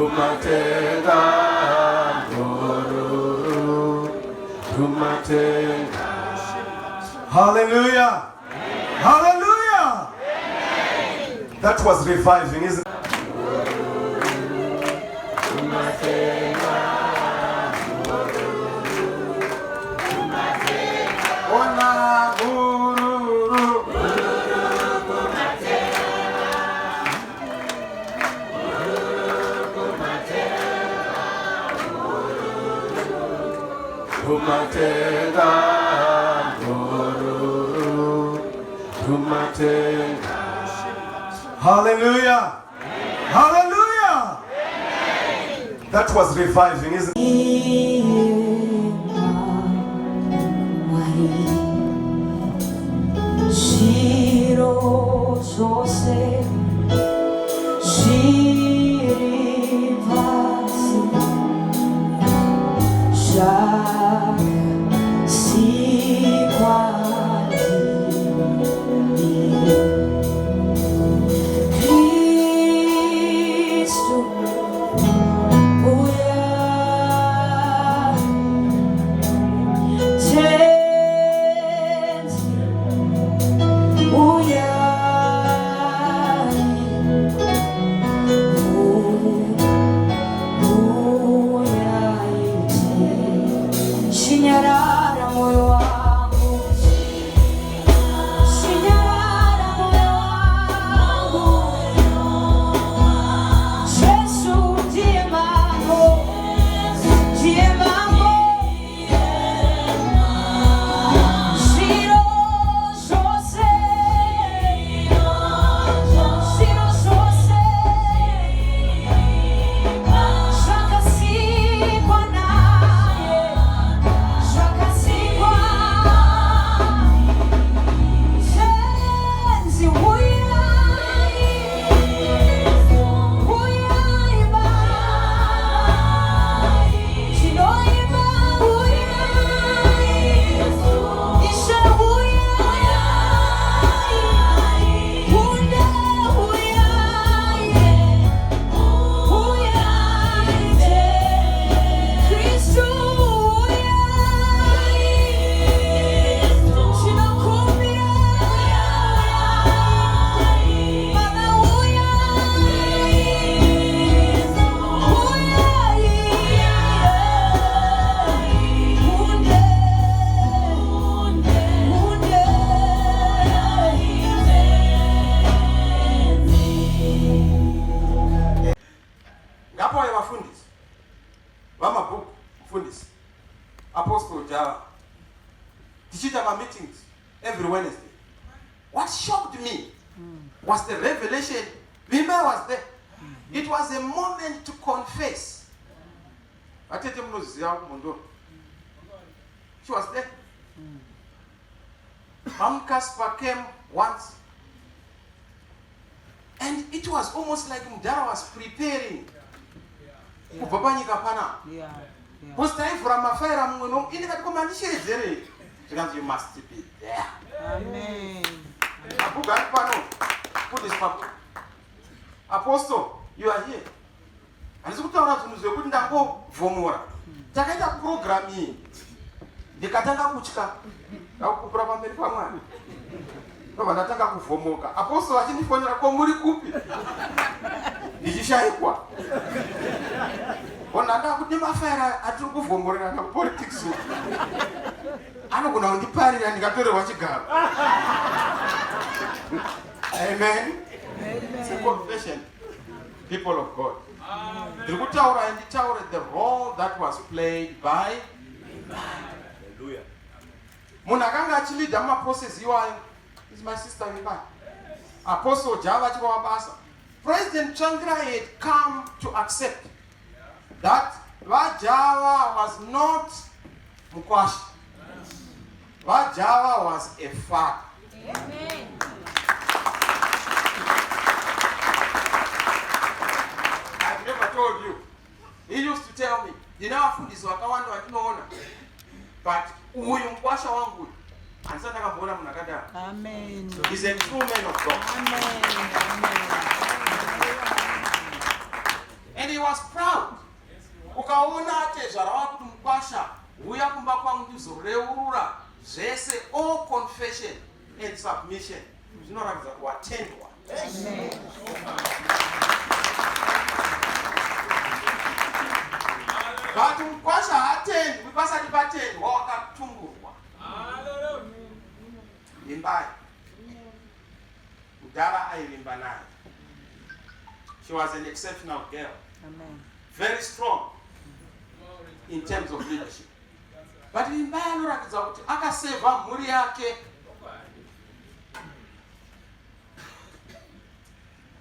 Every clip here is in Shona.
kumatenga ngororo kumatenga. Hallelujah. Hallelujah. That was reviving, isn't it? Kumatenga ngororo kumatenga. Hallelujah. Hallelujah. That was reviving, isn't it? Apostle Java. Teaching our meetings every Wednesday. What shocked me was the revelation. Bima was there. It was a moment to confess. She was there. Mom Kasper came once. And it was almost like Mdara was preparing. Post time for a affair, in the command, you must be there. Amen. Put this papa. Apostle, you are here. And so you couldn't go for more. Takata programming. The Katanga Muchka. I'll probably come on. Nataka kufomoka. Apostle achini fanya kwa muri kupi. Nijishaikwa. Onanda kudima affaire atu kuvomorera na politics. Ano kuna ndipari ya nikatore wachigaba. Amen. It's a confession. People of God. Tributaura and the role that was played by Hallelujah. Munaganga actually dama process you are is my sister in back. Apostle Java Chwabasa. President Changra had come to accept that Java was not Mukwashi. Java was a fact. Amen. I've never told you. He used to tell me, you know, food is wakawanda watinoona. But uyu mkwasha wangu. Amen. He's a true man of God. Amen. And he was proud. Ukaona atezvara wakuti mukwasha uya kumba kwangu ndizoreurura zvese, all confession and submission zvinoratidza kuwatendwa. But mukwasha hatendwi pasati patendwa wakatungurwa. Imbai Mudara airimba naye. She was an exceptional girl. Amen. Very strong in terms of leadership. But Imbai anoratidza kuti akaseva mhuri yake.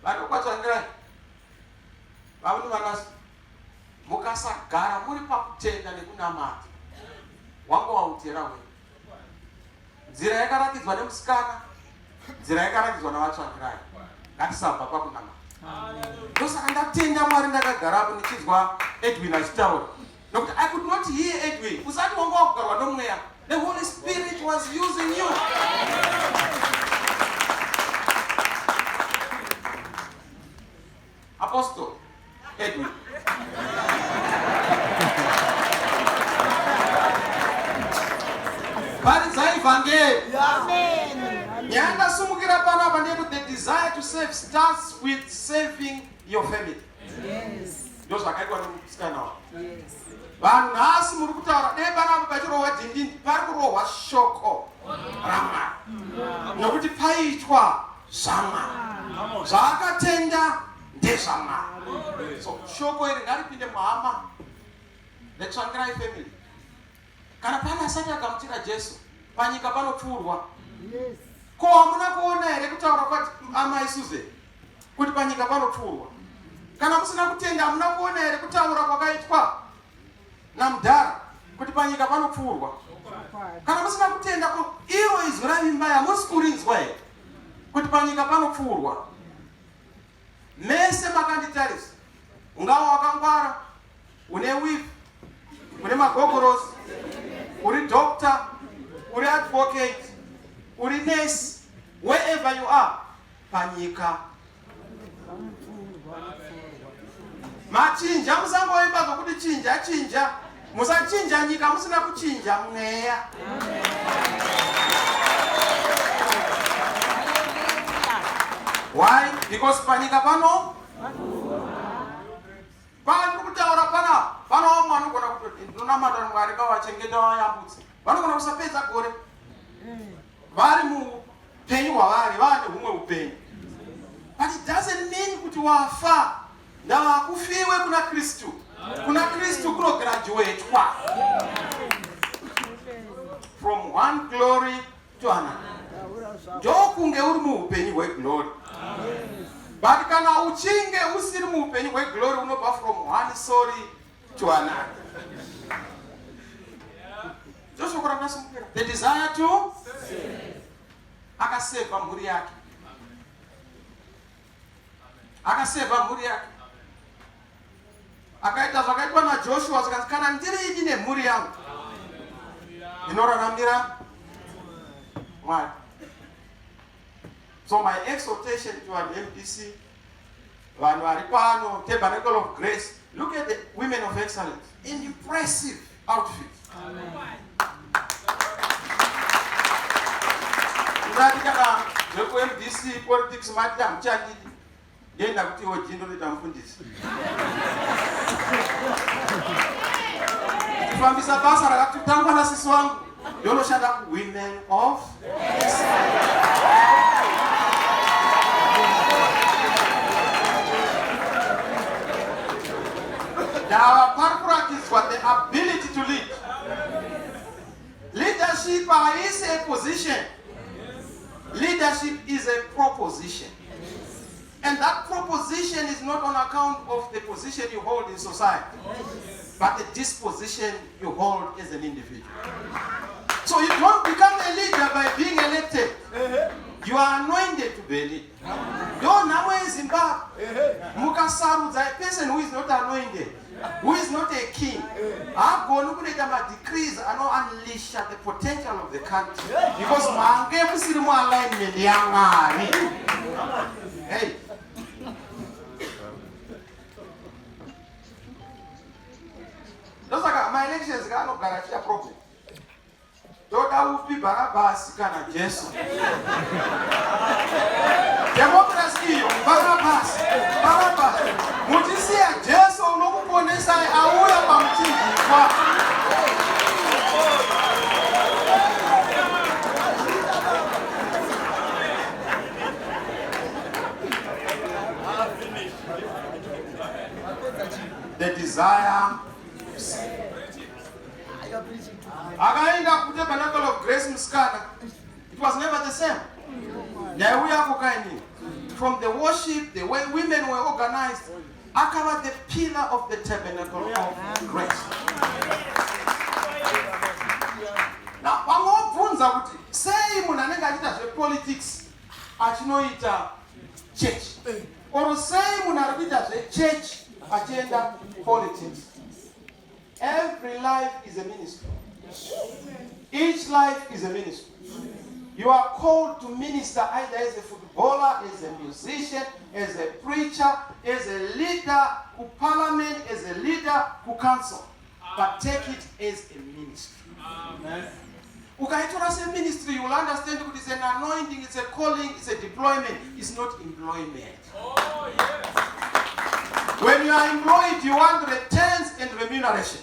Vanokwatsvangirai vauni vanasi mukasagara muri pakutenda nekunamata wangu wautera wewe. Nzira yakaratidzwa nemusikana, nzira yakaratidzwa navatsvangirai. Ngatisabva pakunamata. Ndosaka ndatenda Mwari ndakagarapo nichizwa Edwin achitaura. Nokuti I could not hear Edwin. Usati wanga wakugarwa nomweya. The Holy Spirit was using you. Apostle Edwin. Paridzai vhangeri. Amen. Nyanda sumukira panapa ndeti the desire to save starts with saving your family. Yes. Ndozvakaitwa nemusikana wako. Yes. Vanhu nhasi muri kutaura dai panapa pachirohwa dhindindi pari kurohwa shoko raMwari. Nokuti paitwa zvaMwari. Zvaakatenda ndezvaMwari. So shoko iri ngaripinde muhama netsvangirai family. Kana pana asati agamuchira Jesu panyika panopfuurwa. Yes. Ko hamuna kuona here kutaura kwati amai Suze kuti panyika panopfuurwa? Kana musina kutenda hamuna kuona here kutaura kwakaitwa naMudhara kuti panyika panopfuurwa? Kana musina kutenda ko iro izwi raimba hamusi kurinzwa here kuti panyika panopfuurwa? Mese makanditarisa, ungawa wakangwara, une wife, une magogorosi, uri doctor, uri advocate, uri nurse, wherever you are, panyika. Machinja musangoimba zvokuti chinja chinja, musachinja nyika musina kuchinja mweya. Why? Because panyika pano pano kutaura pana mwana anogona kuti ndinonamata Mwari kawachengeta wayambutsa. Vanogona kusapedza gore. Vari muupenyu hwavari vane humwe upenyu. But it doesn't mean kuti wafa ndavakufiwe kuna Kristu. Kuna Kristu kunograduatwa from one glory to another. Ndokunge uri muupenyu hweglory. But kana uchinge usiri muupenyu hweglory unobva from one story to another. Joshua kuranasumukira. The desire to akaseva mhuri yake. Akaseva mhuri yake. Akaita zvakaitwa naJoshua zvakanzi kana ndiri ine mhuri yangu inoraramira Mwari. So my exhortation to an MDC, vanhu vari pano, Tabernacle of Grace, look at the women of excellence in impressive outfits. Ndati kana zveku MDC politics mati hamuchandidi ndenda kuti iwo jindo rita mufundisi. Kufambisa basa rakatangwa nasisi wangu ndonoshanda ku women of excellence. Now, practice what the ability to lead. Leadership is a position. Leadership is a proposition. And that proposition is not on account of the position you hold in society, but the disposition you hold as an individual. So you don't become a leader by being elected. You are anointed to be a leader. Don't know in Zimbabwe. Mukasarudza, a person who is not anointed, who is not a king, I'm going to put my decrees and unleash the potential of the country. Because mange musiri mu alignment ya Mwari. Hey. elections kanogara chia problem. Toda upi Barabas kana Jesu. Democracy iyo Barabas. Mutisia Jesu unokuponesa auya pamchinji kwa. The desire to sin. Akaenda ku Tabernacle of Grace Muskana. It was never the same. From the worship, the way women were organized, Akaba the pillar of the Tabernacle of Grace. Now, wangobvunza kuti sei munhu anenge achiita zvepolitics achinoita church, or sei munhu ari kuita zvechurch achienda politics. Every life is a ministry. Each life is a ministry. You are called to minister either as a footballer, as a musician, as a preacher, as a leader who parliament, as a leader who council. But take it as a ministry. Ukaitora as a ministry, you will understand it is an anointing, it's a calling, it's a deployment, it's not employment. Oh, yes. When you are employed, you want returns and remuneration.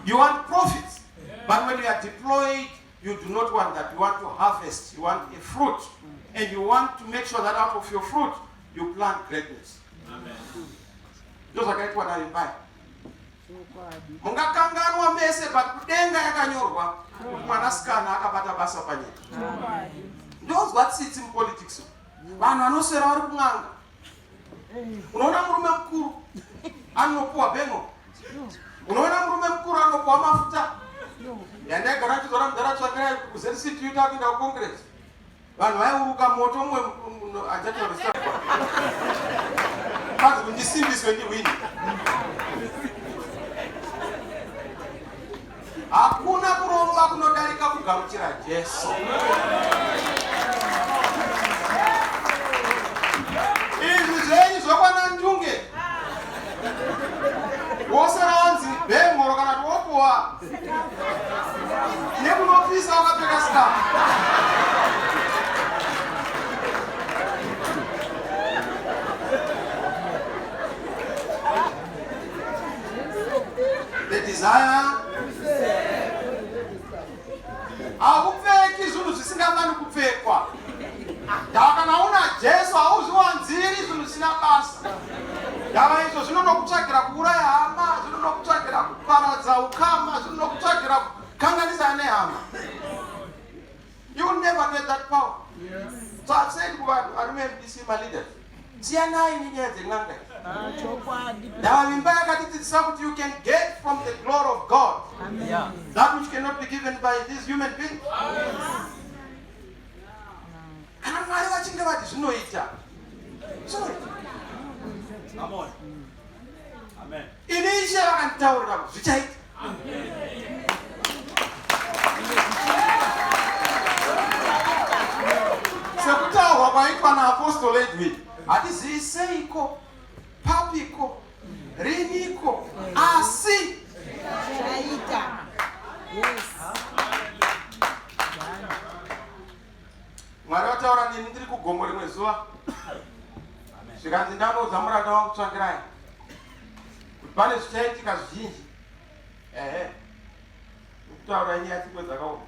You want profits. But when you are deployed, you do not want that. You want to harvest. You want a fruit. And you want to make sure that out of your fruit, you plant greatness. Amen. Those are great ones I invite. Mungakanganwa mese but kudenga yakanyorwa mwanasikana akabata basa panye. Those what sits in politics. Vanhu vanoswera vari kung'anga. Unoona murume mukuru anopuwa bengo. Unoona murume mukuru anopuwa mafuta. Yandagara chizora mudhara tsvakira kuzerisi yuta kuenda kucongress. Vanhu vaiuruka moto umwe achatoresa. Kazi kundisimbiswe ndiwini. Hakuna kuromba kunodarika kugamuchira Jesu. Izvi zvenyu zvokwana ndunge. Woseranzi bengoro kana topowa. Nekunopisa wakapfeka scarf. The desire. Hakupfeki zvinhu zvisingafani kupfekwa. Kana una Jesu hauzviwanziri zvinhu zvisina basa. Ndava izvo zvinonokutsvagira kuuraya hama, zvinonokutsvagira kuparadza ukama, zvinonokutsvagira kukanganisa nehama. You will never get that power. Yes. So I've said to varume MDC, my leaders, siyanai nenyaya dzen'anga. Ndavavimba yakatidzidzisa kuti you can get from the glory of God. Amen. That which cannot be given by these human beings. Yes. Kana Mwari vachinge vati zvinoita. Come on. Amen. Ini Ishe vakanditaurira kuti zvichaita. Sekutaurwa kwaitwa naapostoli Edwin. Hatizivi seiko, papiko, riniko, asi zvaita. Yes. Mwari vataura nini ndiri kugomo rimwe zuva. Zvikanzi ndanoudza muranda wangu tsvangirai kuti pane zvichaitika zvizhinji. Ndikutaura ini yatikwe dzakaoma.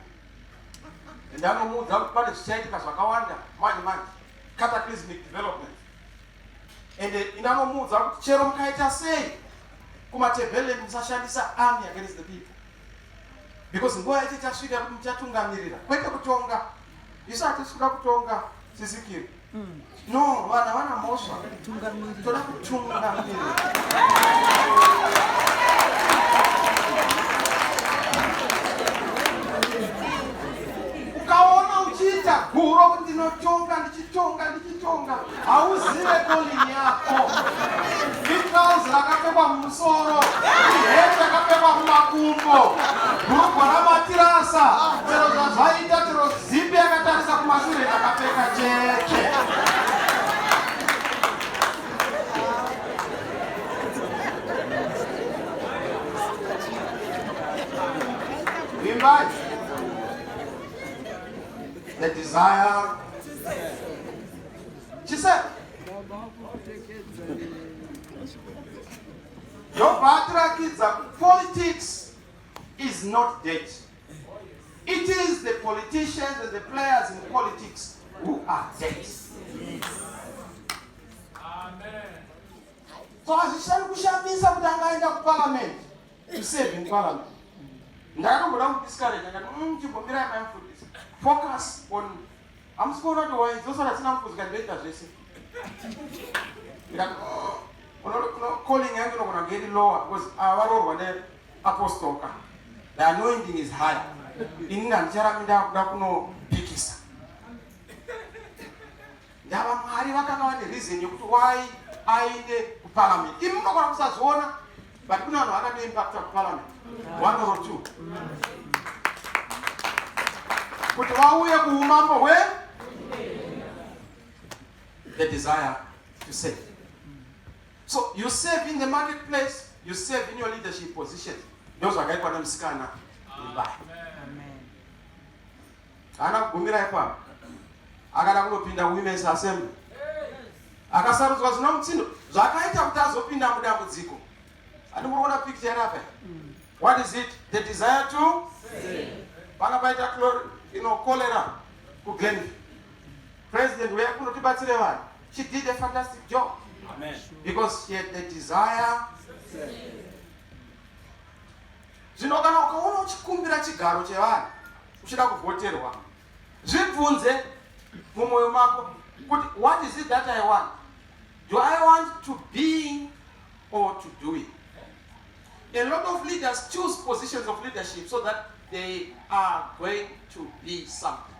Ndanomuudza kuti pane zvichaitika zvakawanda manje cataclysmic development. Ende ndanomuudza kuti chero mukaita sei kumatebhele musashandisa army against the people. Because nguva yacho ichasvika kuti muchatungamirira kwete kutonga. Isu hatisvika kutonga sisikiri. No, vana mhosva. Toda kutungamirira. Ukaona uchiita guro kuti ndichitonga hauzive kolini yako. Itrauzi rakapfekwa mumusoro, iheti yakapfekwa mumakumbo, bhurugwa ramatirasa, chero zvazvaita, chero zipi yakatarisa kumashure yakapfeka cheke. desire. She said, your politics is not dead. It is the politicians and the players in politics who are dead. So azishali kushamisa kuti angaenda kuparliament to serve in parliament. Ndakatombora kudiscourage ngati chimbomirai maimfundisi. Focus on amusikuona kuti waizosara tina mfudzi kandoita zvese. Calling yangu inogona get lower because avarorwa neapostoka. The anointing is higher. Inini handicharamida kuda kunopikisa. Ndava Mwari vakanga vane reason yekuti why aende kuparliament. Imi munogona kusazoona, but kuna vanhu vakanoimpacta kuparliament. One or two. Kuti vauye kuumambo hwe the desire to save. So you serve in the marketplace, you serve in your leadership position. Those are guys msikana. Amen. Ana kugumira ipapo. Akada kunopinda women's assembly. Akasarudzwa zvino mutsindo. Zvakaita kuti azopinda mudambudziko. Ani muriona picture yarapa. What is it? The desire to save. Pakapaita cholera ku Glenville. President weya kunotibatsire vanhu. She did a fantastic job. Amen. Because she had the desire to save. Zvino kana ukaona uchikumbira chigaro chevanhu uchida kuvhoterwa, zvibvunze mumwoyo mako kuti what is it that I want? Do I want to be or to do it? A lot of leaders choose positions of leadership so that they are going to be something,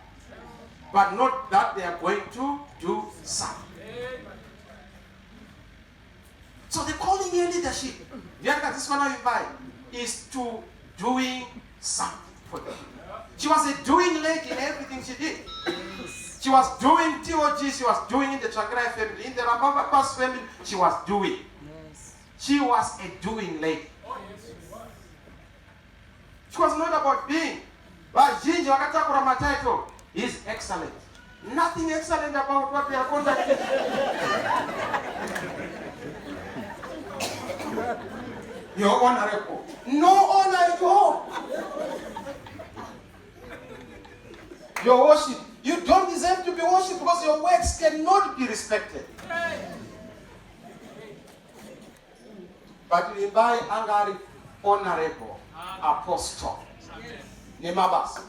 but not that they are going to do something. So the calling in leadership, is to doing something for them. She was a doing lady in everything she did. She was doing TOG, she was doing in the Chagrai family, in the Rambaba's family, she was doing. She was a doing lady. She was not about being. But Jinji Wakatakura Mataito is excellent. Nothing excellent about what they are conducting. You're honorable. No honor at all. Your worship, you don't deserve to be worshipped because your works cannot be respected. But you buy angari honorable apostle. Nemabas.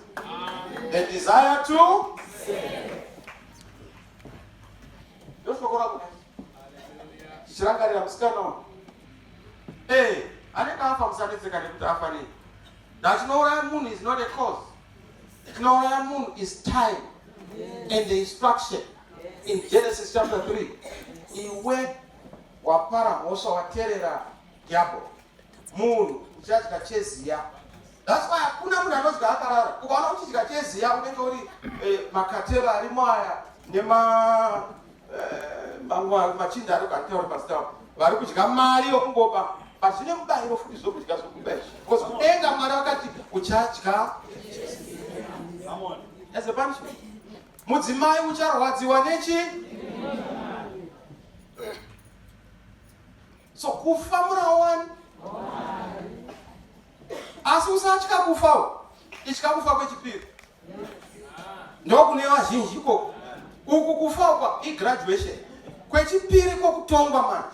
The desire to just for God. Shirangari Amskano. Hey, I think I'm from Sadisaka. That Nora Moon is not a cause. Nora Moon is time and the instruction in Genesis chapter 3. Iwe wapara moso waterera yabo. Moon uchachika chezia. That's why hakuna munhu anozga akarara. Ukaona uchichika chezia unenge uri makatera arimwaya nema machinda ari katera pastor. Vari kudya mari yokungopa. But zvine mubayiro futi zvokudya zvokubeshi. Because kudenga Mwari vakati uchadya. As a punishment. Mudzimai ucharwadziwa nechi? So kufa muna asi usatya kufawo. Itya kufa kwechipiri. Ndokune vazhinji ikoko. Uku kufawo kwa graduation. Kwechipiri kwokutongwa manje.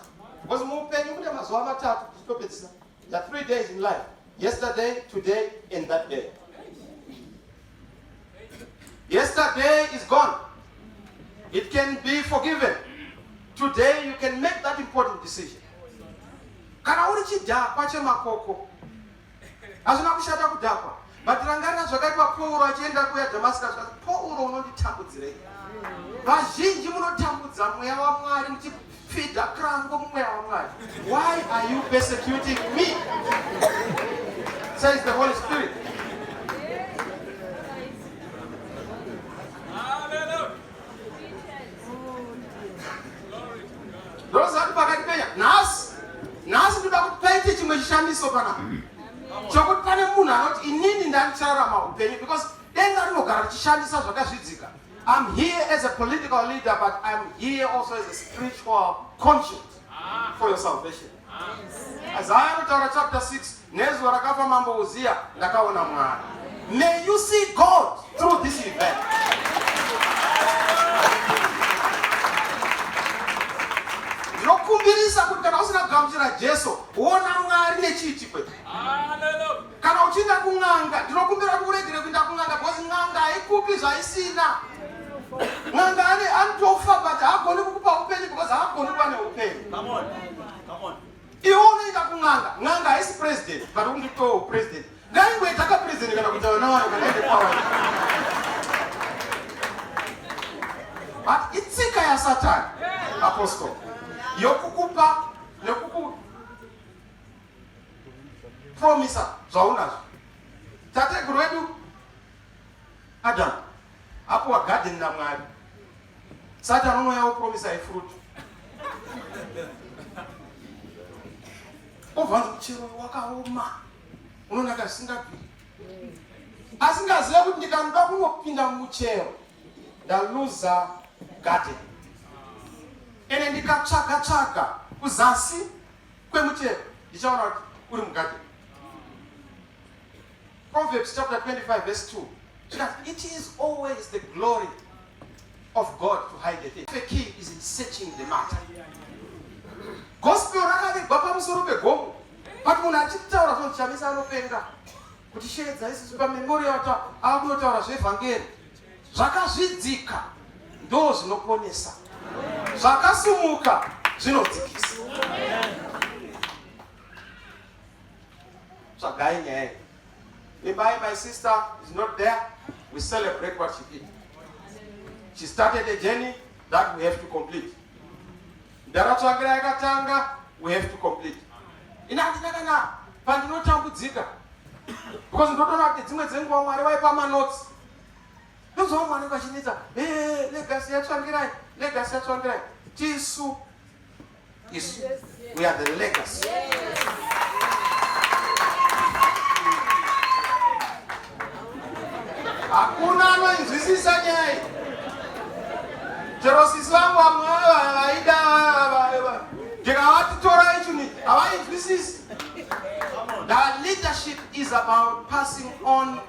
Because muupenyu mune mazuva matatu kutopedzisa. There are 3 days in life. Yesterday, today, and that day. Yesterday is gone. It can be forgiven. Today you can make that important decision. Kana uri chidhakwa chemakoko. Hazvina kushata kudhakwa. But rangarira zvakaitwa Pauro achienda kuya Damascus. Pauro unonditambudzirei. Vazhinji munotambudza mweya waMwari muchifidha krango mumweya waMwari. Why are you persecuting me? Says the Holy Spirit. Those are pakati penya. Nasi ndoda kuti paite chimwe chishamiso panapa. Chokuti pane munhu anoti inini ndandichararama upenyu because denga rinogara richishandisa zvakazvidzika. I'm here as a political leader, but I'm here also as a spiritual conscience for your salvation. Isaiah chapter 6, nezu rakafa mambo Uzia ndakaona Mwari. May you see God through this event. Ndinokumbirisa kuti kana usina kugamuchira Jesu, uona Mwari nechiti kwetu. Kana uchinda kung'anga, ndinokumbira kuregere kuinda kung'anga, because ng'anga haikupi zvaisina. Ng'anga anotofa but haagoni kukupa upenyu because haagoni kuva neupenyu. Come on. Iwe unoenda kung'anga, ng'anga haisi president, but undipewo president. Ngaingwe taka president kana kuita vana vayo kana ende power. But itsika ya Satan, apostle, yokukupa nekuku promisa zvaunazvo. Tateguru wedu Adam apuwa garden naMwari. Satan unouya opromisa fruit. Obvanzi muchero wakaoma. Unonaka zvisingabviri. Asingazive kuti ndikanoda kunopinda muchero ndaluza garden. Ene ndikatsvaga kuzasi kwemuchero ndichaona kuti uri mugarden. Proverbs chapter 25 verse 2. It is always the glory of God to hide the thing. The key is in searching the matter. Gospel rakavigwa pamusoro pegomo. But munhu achitaura zvinhu zvichamisa anopenga. Kuti shedza isusu pamemori yata akunotaura zvevhangeri. Zvakazvidzika ndo zvinoponesa. Zvakasumuka zvinodzikisa. Tsvagai nyaya. My sister is not there. We celebrate what she did. She started a journey that we have to complete. Ndaratsvagira yakatanga, we have to complete. Inandinakana pandinotambudzika. Because ndotoona kuti dzimwe dzenguva Mwari vaipa manotsi. Ndozva Mwari vachinetsa, legacy yatsvangirai, legacy yatsvangirai. Tisu, we are the legacy. Hakuna anoinzwisisa nyaya. Chero sisi vangu vamwe vaida ndikavati torai chuni havainzwisisi. The leadership is about passing on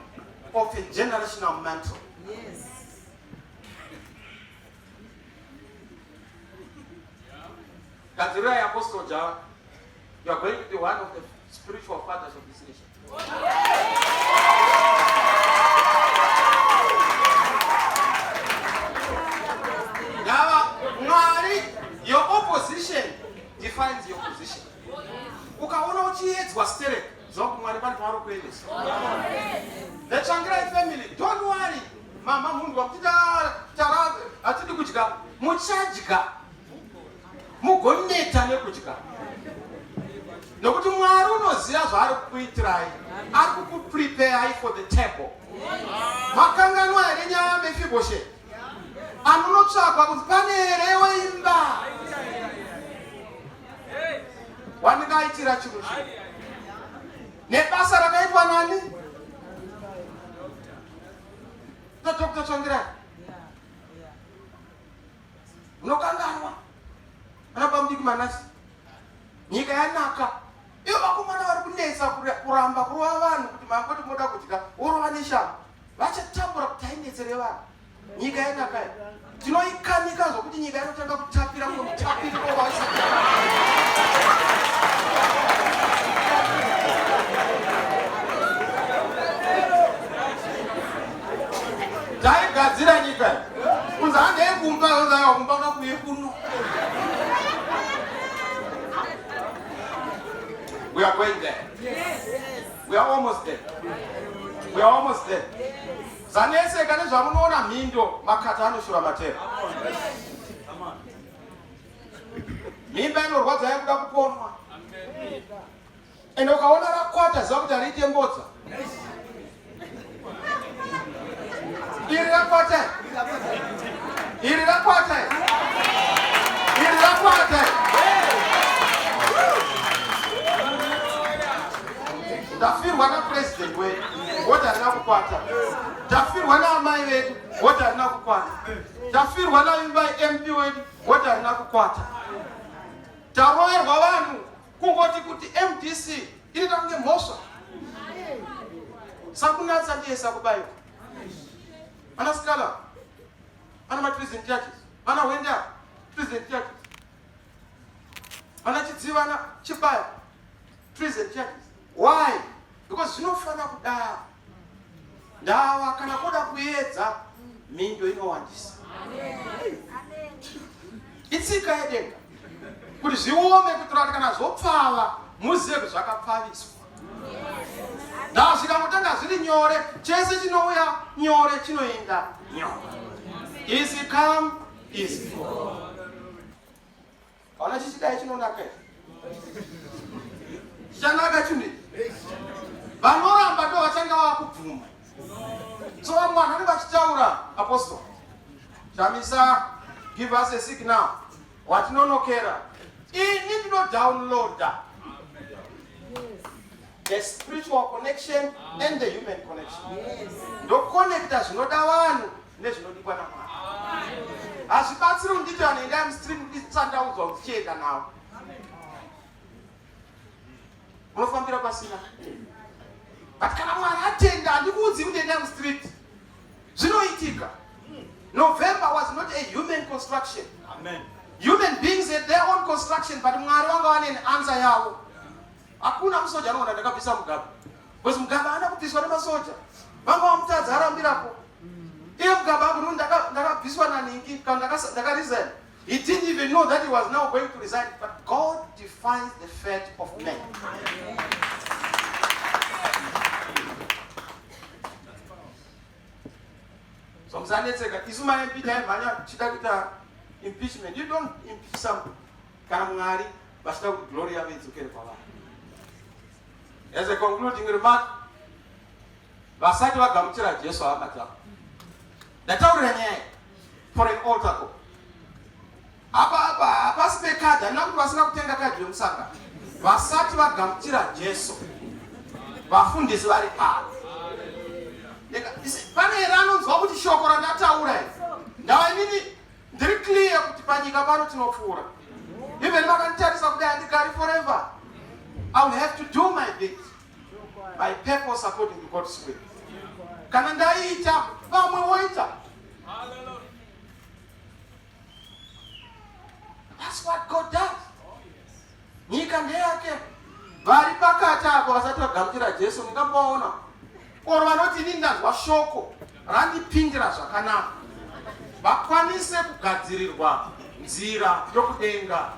of a generational mantle. Yes. Consider Apostle John, you are going to be one of the spiritual fathers of this nation. Now, Mwari, your opposition defines your position. Ukaona uchiedzwa stere, zoku Mwari pani paari kuendesa. The Changirai family, don't worry. Mama munhu wakuti hatidi kudya, muchadya. Mugoneta nekudya. Nokuti Mwari unoziva zvaari kukuitirai. Ari kukuprepare for the table. Makanganwa here nyaya Mephibosheth. Anonotsvagwa kuti pane here weimba. Wandingaitira chinhu chino. Nebasa rakaitwa nani? Dr. Changirai. Unokanganwa. Anabamudiki Manasi. Nyika yanaka. Ivo vakomana vari kunetsa kuramba kurova vanhu kuti mangoti moda kudya urova neshambo. Vachatambura kuti hainetsere vanhu. Nyika yanaka. Tinoikanika zvokuti nyika inotanga kutapira kwemutapiri kwovasi. Taigadzira nyika. Kunzi handei kumba kakuye kuno. We are going there. Yes. We are almost there. We are almost there. Zaneseka nezvamunoona mhindo makata anoshura matero. Mimba inorwadza yakuda kuponwa. Ende ukaona rakwata ziva kuti hariite mbodza. Iri rakwata. Iri rakwata. Iri rakwata. Ndafirwa na president wedu. woti harina kukwata. Tafirwa naamai vedu woti harina kukwata. Tafirwa navimbai MP wedu woti harina kukwata. Taroverwa vanhu kungoti kuti MDC inoita kunge mhosva. Sakunatsa ndiye sakubayiwa. Ana Skala, ana ma-prison churches, ana Wenda prison churches, ana Chidziva, ana Chibaya prison churches. Why? Because zvinofana kudaro. Ndawa kana kuda kuedza mindo inowandisa. Itsika yedenga kuti zviome kutora kana zvopfava muzive kuti zvakapfaviswa. Ndawa zvikangotanga zviri nyore, chese chinouya nyore chinoenda nyore. Easy come, easy go. Kana chichidai chinonaka here. Chichanaka chini. Vanoramba ndo vachanga vakubvuma. So vamwe vanhu vanenge vachitaura apostle. Shamisa, give us a signal. Watinonokera. Ini ndinodownloada the spiritual connection and the human connection. Ndoconnecta zvinoda vanhu nezvinodiwa naMwari. Hazvibatsiri kunditi vanhu endai mustream ndisandaudzwa kuti chienda navo. Munofambira pasina. But kana Mwari atenda handikuudzi kuti endai mustreet. Zvinoitika. November was not a human construction. Amen. Human beings had their own construction, but Mwari wanga wane answer yavo. Hakuna musoja anogona ndakabvisa Mugabe. Because Mugabe haana kubviswa nemasoja. Vanga vamutadza arambirapo. Iye Mugabe angu ndakabviswa naNingi kana ndakaresign. He didn't even know that he was now going to resign. But God defines the fate of men. So mzanetseka isu ma-MP taimhanya tichida kuita impeachment. You don't impeach somebody kana Mwari vachida kuti glory yavo idzokere kwavari. As a concluding remark, vasati vagamuchira Jesu akataka. Ndataurira nyaya for an altar call. Apa pasi pekadhi handina kuti vasina kutenga kadhi yomusangano. Vasati vagamuchira Jesu, vafundisi vari pano. Pane here anonzwa kuti shoko randataura iri. Ndava inini ndiri clear kuti panyika pano tinopfuura. Even makanditarisa kuti handigari forever. I will have to do my bit. My purpose according to God's will. Kana ndaita, vamwe voita. That's what God does. Nyika ndeyake. Vari pakati apo vasati vagamuchira Jesu ndingamboona. Oro vanoti ini ndanzwa shoko randipindira zvakanaka. Vakwanise kugadzirirwa nzira yokudenga.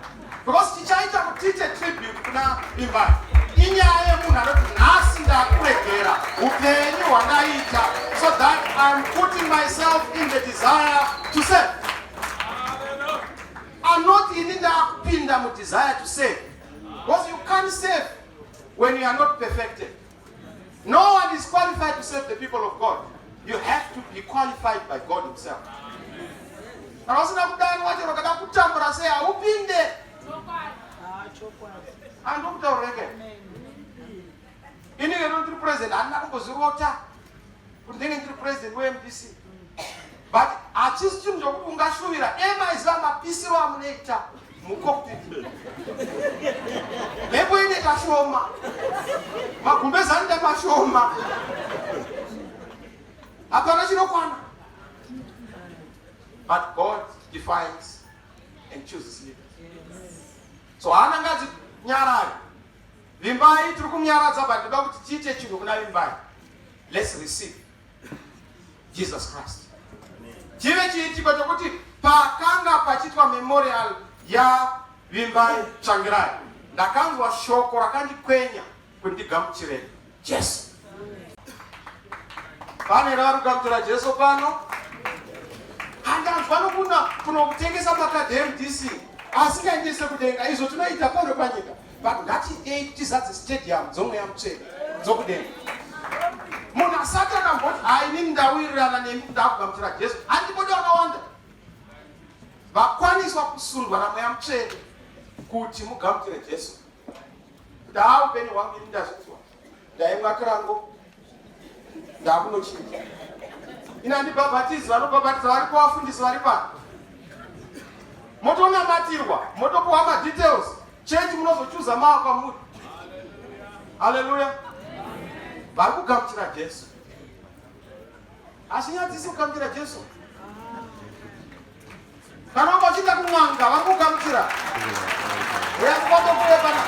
Because tichaita kuti tiite tribute kuna Vimbai. Inyaya yemunhu anoti nhasi ndakuregera upenyu hwandaita so that I'm putting myself in the desire to serve. I'm not ini ndakupinda mu desire to serve. Because you can't serve when you are not perfected. No one is qualified to serve the people of God. You have to be qualified by God himself. Kana usina kudani wacho wakada kutambura sei haupinde. Andokutaureke. Ini ngeno ndiri president handina kumbozvirota kuti ndinge ndiri president weMDC. But hachisi chinhu chokuti ungashuvira emaiziva mapisiro amunoita mukokpiti. Mhepo inoita shoma. Magumbeza anoita mashoma. Hapana chinokwana. But God defines and chooses leaders. So hana ngazi nyarari. Vimbai tiri kumnyaradza but ndoda kuti tiite chinhu kuna Vimbai. Let's receive Jesus Christ. Chive chiitiko chokuti pakanga pachitwa memorial ya Vimbai Tsvangirai, ndakanzwa shoko rakandikwenya kuti ndigamuchire Jesu. Pane vari kugamuchira Jesu pano. Handanzwa nokuna kunokutengesa makadhi eMDC asingaendese kudenga. Izvo tinoita pano panyika. But ngatiitei tizadze stadium dzomweya mutsvene dzokudenga. Munhu asati akamboti haini ndawirirana nemi kuti akugamuchira Jesu handibodi vakawanda vakwaniswa kusundwa namweya mutsvene kuti mugamuchire Jesu. Kuti upenyu hwangu ini ndazvinzwa ndaimwakirango ndakunochinja. Ina ndibhabhatizi vanobhabhatiza vari kuvafundisi vari pano. Motonamatirwa, motopuwa madetails. Chechi munozochuza maa kwamuri. Haleluya. Vari kugamuchira Jesu. Asinyadzisi kugamuchira Jesu. Kana vachita kumwanga vari kugamuchira. Yakuvakokuya pana.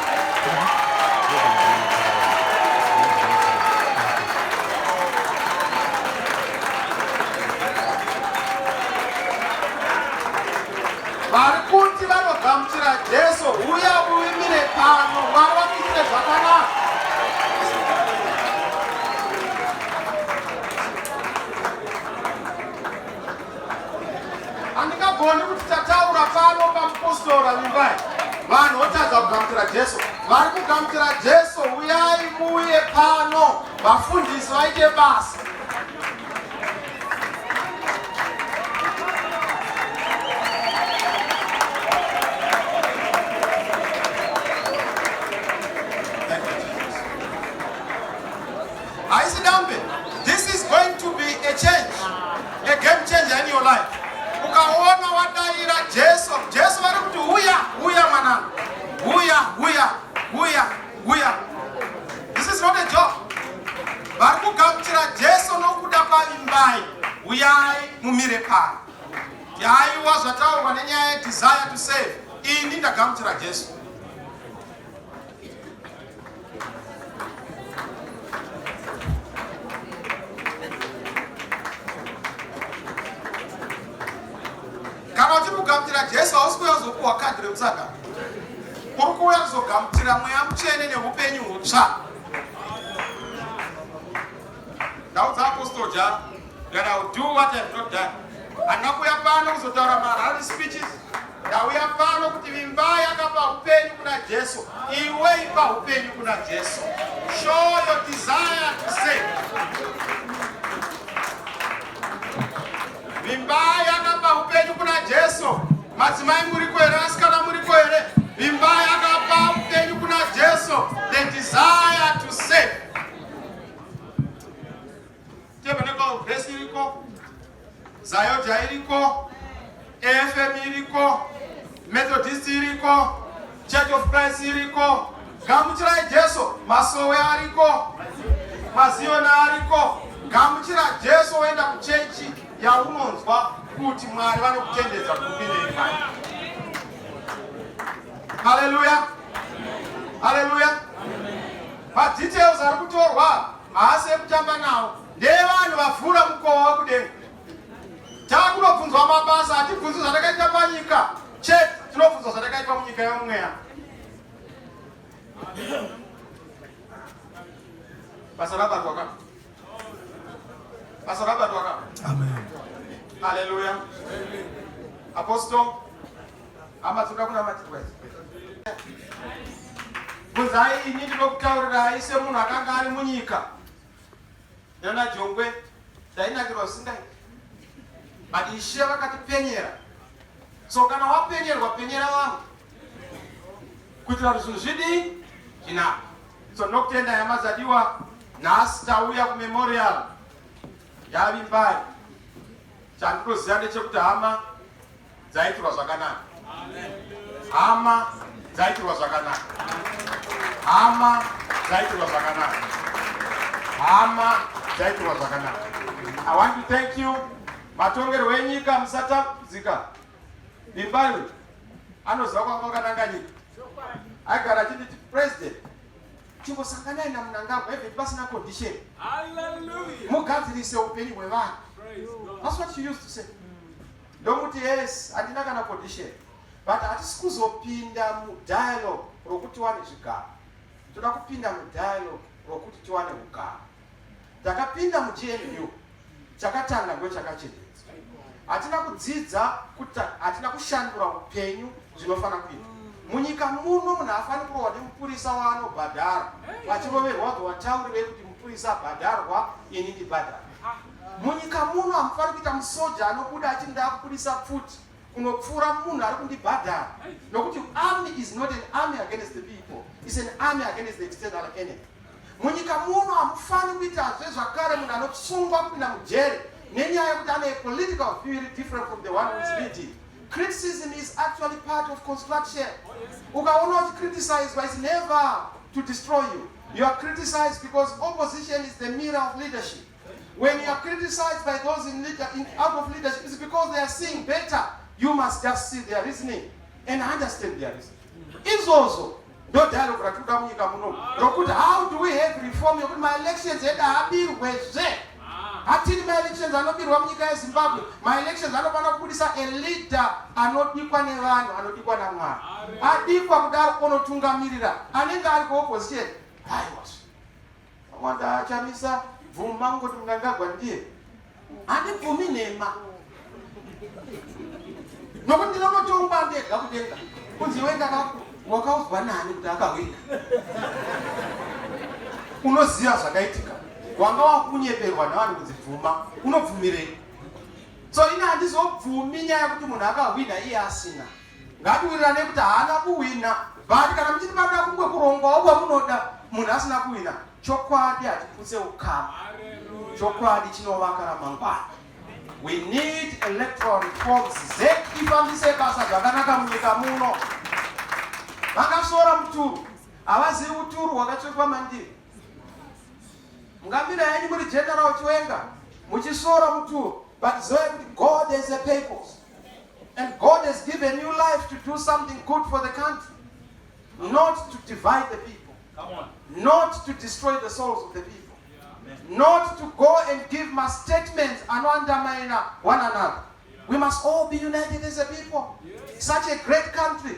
Vari kuti vanogamuchira Jesu, uya uimire pano, Mwari wakuitire zvakanaka. Handingagoni kuti tataura pano pamupostora mimbai. Vanhu votadza kugamuchira Jesu. Vari kugamuchira Jesu, uyai muuye pano, vafundisi vaite basa. This is going to be a change, a game changer in your life. Ukaona wadaira Jesu, Jesu vari kuti uya mwanangu, uya. This is not a joke. Vari kugamuchira Jesu nokuda kwaimbai, uyai mumire pano. Yaiwa zvataurwa nenyaya yedesire to save. Ini ndagamuchira Jesu. Kana uchiri kugamuchira Jesu hausi kuuya kuzopuwa kadhi rekusagara. Uri kuuya kuzogamuchira mweya mutsvene neupenyu hutsva. Ndaudza Apostle John that I will do what I have not done. Handina kuuya pano kuzotaura marally speeches. Ndauya pano kuti vimba yakapa upenyu kuna Jesu. Iwe ipa upenyu kuna Jesu. Show your desire to save. Vimba yakapa upenyu kuna Jesu. Madzimai muriko here, asikana muriko here. Vimba yakapa upenyu kuna Jesu. The desire to save. Tabernacle Grace iriko, Zayoja iriko, AFM iriko, Methodist iriko, Church of Christ iriko. Gamuchira Jesu, Masowe ariko, Maziona ariko. Gamuchira Jesu wenda kuchechi yaunonzwa kuti Mwari vanokutendedza kupinda imani. Haleluya. Haleluya. Madetails ari kutorwa haasi ekutamba nawo. Ndevanhu vavhura mukova wekudenga. Takunobvunzwa mabasa, hatibvunzwi zvatakaita panyika. Chete tinobvunzwa zvatakaita munyika yomweya. Basa rabatwa ka. Basa rabatwa ka. Amen. Haleluya. Apostle amatsuka kuna matirwa. Buzai ini ndinokutaurira ise munhu akanga ari munyika. Nana Jongwe ndainakirwa singai. Madishe vakatipenyera. So kana wapenyerwa penyera vanhu. Kuitira kuti zvinhu zvidii zvinaka. So nokutenda yamazadiwa nhasi tauya kumemorial yavimbai. Chandinoziva ndechekuti hama dzaitirwa zvakanaka. Hama dzaitirwa zvakanaka. Hama dzaitirwa zvakanaka. Hama dzaitirwa zvakanaka. I want to thank you. Matongero enyika musatambudzika. Vimbai anoziva kwanga kwakananga nyika. Agara achiti president chimbosanganai namunangagwa even pasina condition. Hallelujah. Mugadzirise upenyu hwevanhu. That's what she used to say. Ndomuti yes, handina kana condition. But hatisi kuzopinda mudialogue rokuti tiwane zvigaro. Toda kupinda mudialogue rokuti tiwane ugaro. Takapinda muGNU, chakatanga ndochakachenjedzwa. Hatina kudzidza kuti hatina kushandura upenyu zvinofana kuitwa. Munyika muno munhu afani kurohwa nemupurisa waanobhadhara. Vachiroverwa vataurire kuti mupurisa abhadharwa, ini ndibhadhara. Munyika muno hamufani kuita musoja anobuda achinda kupurisa pfuti kunopfuura munhu ari kundibhadhara. Nokuti army is not an army against the people. It's an army against the external enemy. munyika muno hamufani kuita zvezvakare munhu anotsungwa kupinda mujeri nenyaya yekuti ane political view different from the one who is leading. Criticism is actually part of construction. Ukaona criticized is never to destroy you. You are criticized because opposition is the mirror of leadership. When you are criticized by those out of leadership, it's because they are seeing better. You must just see their reasoning and understand their reasoning. It's also no dialogue. How do we have reform? My elections are being Atini my elections are not being in Zimbabwe. My elections are not going to put a leader and not equal to one, and not equal to one. I think what that ono tunga mirira. And then I go opposition. I was. I want to Chamisa Vumango Tunga Gwandie. I think for me name. Nobody knows to Bande, Gabudenga. When you went out, walk out banana in Taka. Uno Zia Sagaitica. Wanga kunyeperwa navanhu kuzivhuma unobvumire. So ina handisi obvumi nyaya yekuti munhu akahwina iye asina. Ngatiwirirane kuti haana kuhwina. But kana muchiti mada kungwe kurongwawo kwamunoda munhu asina kuhwina. Chokwadi hatiputse ukama. Chokwadi chinovaka ramangwana. We need electoral reforms. Ifambise basa zvakanaka munyika muno. Vakasora muturu. Havazivi uturu hwakatsvekwa mandiri. Ngamira yanyu muri general chiwenga muchisora mutu, but God has a purpose and God has given you life to do something good for the country, not to divide the people, not to destroy the souls of the people, not to go and give mass statements and undermine one another. We must all be united as a people. Such a great country.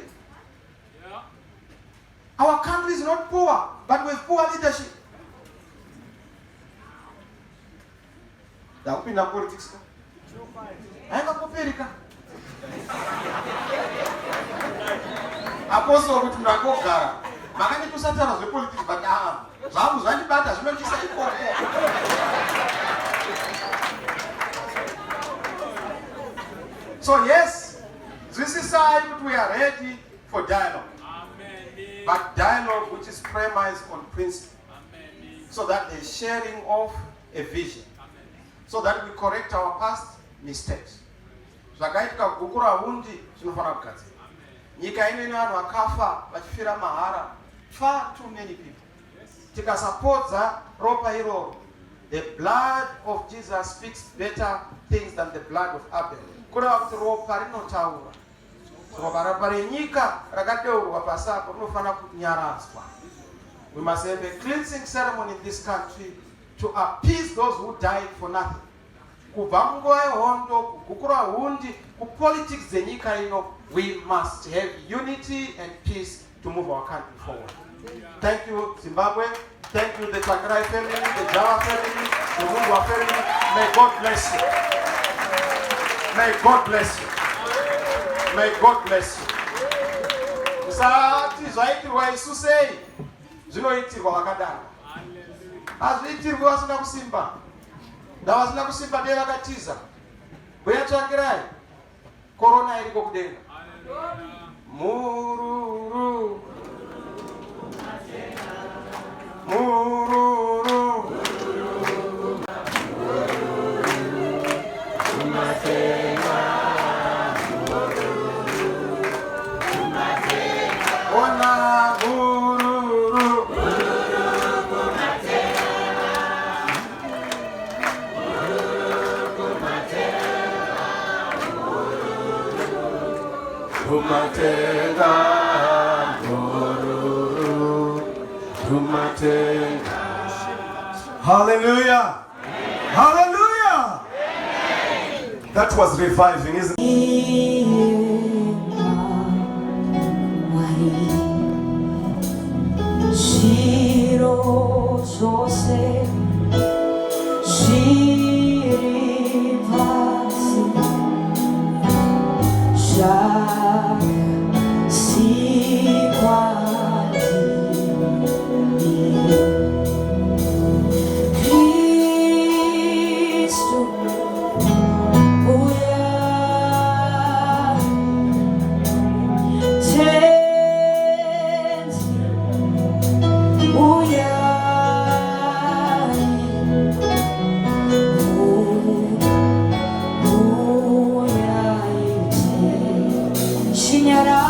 Our country is not poor, but with poor leadership. Dakupinda politics. Haina kuperika. Apostle kuti ndakogara. Makani kusatara zve politics but zvamu zvanibata zvinochisa ikoko. So yes, this is how we are ready for dialogue. Amen. But dialogue which is premised on principle. Amen. So that the sharing of a vision. So that we correct our past mistakes. Zvakaitika kugukura hundi zvinofana kugadzirwa. Nyika ino ine vanhu vakafa vachifira mahara. Far too many people. Tikasapodza ropa iroro. The blood of Jesus speaks better things than the blood of Abel. Kureva kuti ropa rinotaura. Ropa renyika rakadeurwa pasapo rinofana kunyaradzwa. We must have a cleansing ceremony in this country to appease those who died for nothing. Kubva munguva yehondo, kugukura hundi, kupolitics dzenyika ino, we must have unity and peace to move our country forward. Thank you, Zimbabwe. Thank you, the Tsvangirai family, the Jawa family, the Mungwa family. May God bless you. May God bless you. May God bless you. Musati zvaitirwa isu sei zvinoitirwa vakadaro. Hazviitirwi vasina kusimba. Ndavasina kusimba ndiye vakatiza. Buya Tsvangirai. Corona iriko kudenga. Mururu. Mururu. Ona mururu. Kumatenga mururu. Kumatenga. Hallelujah. Hallelujah. That was reviving, isn't it? Shiro Jose Shiri Pasi Shak Sikwati Kristu Uya Tenzi Uya 지녀라